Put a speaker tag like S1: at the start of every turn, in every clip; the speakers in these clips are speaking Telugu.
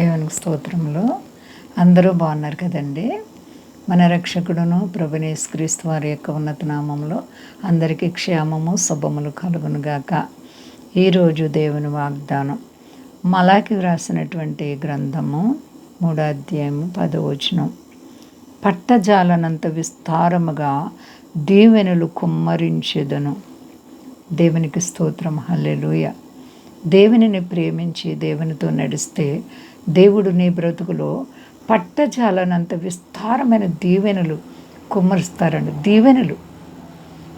S1: దేవునికి స్తోత్రములు. అందరూ బాగున్నారు కదండి. మన రక్షకుడును ప్రభువైన యేసుక్రీస్తు వారి యొక్క ఉన్నత నామములో అందరికీ క్షేమము శుభములు కలుగునుగాక. ఈరోజు దేవుని వాగ్దానం మలాకి వ్రాసినటువంటి గ్రంథము 3వ అధ్యాయము 10వ వచనం. పట్టజాలనంత విస్తారముగా దీవెనలు కుమ్మరించెదను. దేవునికి స్తోత్రం. హల్లెలూయా. దేవునిని ప్రేమించి దేవునితో నడిస్తే దేవుడు నీ బ్రతుకులో పట్టజాలనంత విస్తారమైన దీవెనలు కుమ్మరిస్తారండి. దీవెనలు.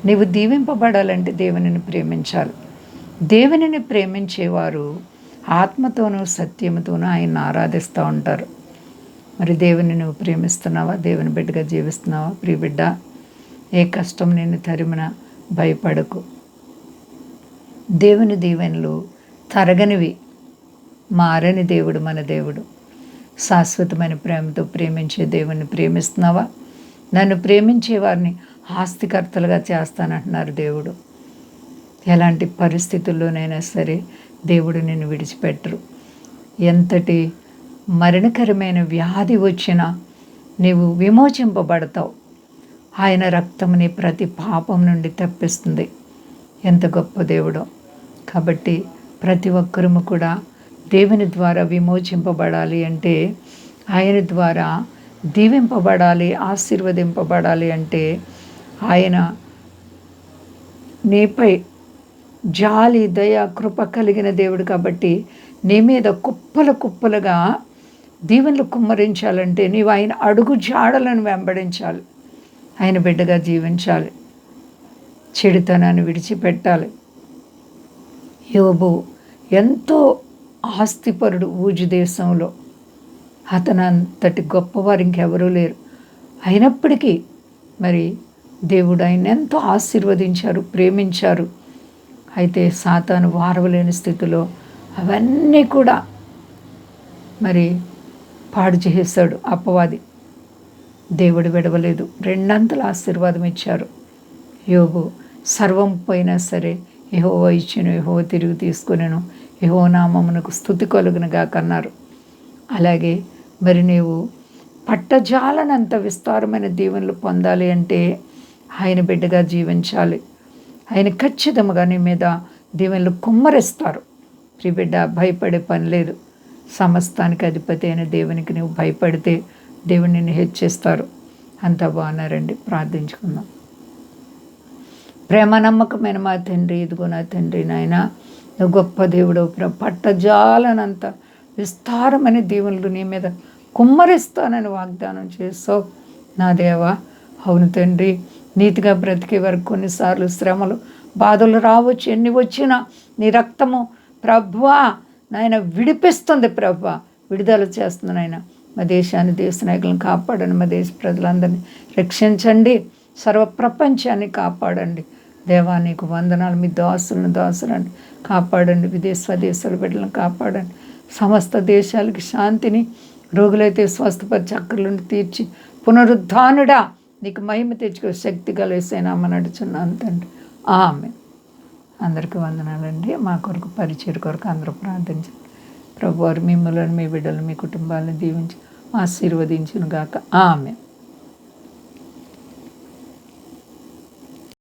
S1: నీవు దీవింపబడాలంటే దేవునిని ప్రేమించాలి. దేవునిని ప్రేమించేవారు ఆత్మతోనూ సత్యముతోనూ ఆయన్ని ఆరాధిస్తూ ఉంటారు. మరి దేవుని నువ్వు ప్రేమిస్తున్నావా? దేవుని బిడ్డగా జీవిస్తున్నావా? ప్రియ బిడ్డ, ఏ కష్టం నిన్ను తరిమినా భయపడకు. దేవుని దీవెనలు తరగనివి. మారని దేవుడు మన దేవుడు. శాశ్వతమైన ప్రేమతో ప్రేమించే దేవుణ్ణి ప్రేమిస్తున్నావా? నన్ను ప్రేమించే వారిని ఆస్తికర్తలుగా చేస్తానంటున్నారు దేవుడు. ఎలాంటి పరిస్థితుల్లోనైనా సరే దేవుడు నిన్ను విడిచిపెట్టరు. ఎంతటి మరణకరమైన వ్యాధి వచ్చినా నీవు విమోచింపబడతావు. ఆయన రక్తముని ప్రతి పాపం నుండి తప్పిస్తుంది. ఎంత గొప్ప దేవుడో. కాబట్టి ప్రతి ఒక్కరము కూడా దేవుని ద్వారా విమోచింపబడాలి అంటే, ఆయన ద్వారా దీవింపబడాలి, ఆశీర్వదింపబడాలి అంటే ఆయన నీపై జాలి, దయ, కృప కలిగిన దేవుడు. కాబట్టి నీ మీద కుప్పలుగా దీవెనలు కుమ్మరించాలంటే నీవు ఆయన అడుగు జాడలను వెంబడించాలి. ఆయన బిడ్డగా జీవించాలి. చెడుతనాన్ని విడిచిపెట్టాలి. యోబు ఎంతో ఆస్తిపరుడు. ఊజు దేశంలో అతనంతటి గొప్పవారు ఇంకెవరూ లేరు. అయినప్పటికీ మరి దేవుడు ఆయన ఎంతో ఆశీర్వదించారు, ప్రేమించారు. అయితే సాతాను వారవలేని స్థితిలో అవన్నీ కూడా మరి పాడు చేసేశాడు అపవాది. దేవుడు విడవలేదు, రెండంతల ఆశీర్వాదం ఇచ్చారు. యోబు సర్వం పోయినా సరే యెహోవా ఇచ్చెను, యెహోవా తిరిగి తీసుకొనెను, యెహోవా నామమునకు స్తుతి కలుగునుగా కన్నారు. అలాగే మరి నీవు పట్టజాలనంత విస్తారమైన దీవెనలు పొందాలి అంటే ఆయన బిడ్డగా జీవించాలి. ఆయన ఖచ్చితంగా నీ మీద దీవెనలు కుమ్మరిస్తారు. ప్రియ బిడ్డ, భయపడే పని లేదు. సమస్తానికి అధిపతి అయిన దేవునికి నువ్వు భయపడితే దేవుడు నిన్ను హెచ్చిస్తారు. అంతా బాగున్నారండి. ప్రార్థించుకుందాం. ప్రేమ నమ్మకమైన మా తండ్రి, ఇదిగో నా తండ్రి, నాయన నువ్వు గొప్ప దేవుడు. పట్టజాలనంత విస్తారమైన దీవెనలు నీ మీద కుమ్మరిస్తానని వాగ్దానం చేస్తావు నా దేవా. అవును తండ్రి, నీతిగా బ్రతికే వరకు కొన్నిసార్లు శ్రమలు, బాధలు రావచ్చు. ఎన్ని వచ్చినా నీ రక్తము ప్రభువా నాయన విడిపిస్తుంది. ప్రభువా విడుదల చేస్తుంది నాయన. మా దేశాన్ని, దేశ నాయకులను కాపాడండి. మా దేశ ప్రజలందరినీ రక్షించండి. సర్వ ప్రపంచాన్ని కాపాడండి. దేవా నీకు వందనాలు. మీ దాసులను కాపాడండి. స్వదేశాల బిడ్డలను కాపాడండి. సమస్త దేశాలకి శాంతిని, రోగులైతే స్వస్థపరిచి అక్కర్లను తీర్చి పునరుద్ధానుడా నీకు మహిమ తెచ్చుకో శక్తి కలిసేనామని నడుచున్నాను తండ్రి. ఆమేన్. అందరికీ వందనాలండి. మా కొరకు పరిచయం కొరకు అందరూ ప్రార్థించండి. ప్రభువారు మిమ్మల్ని, మీ బిడ్డలు, మీ కుటుంబాలను దీవించి ఆశీర్వదించును గాక. ఆమేన్.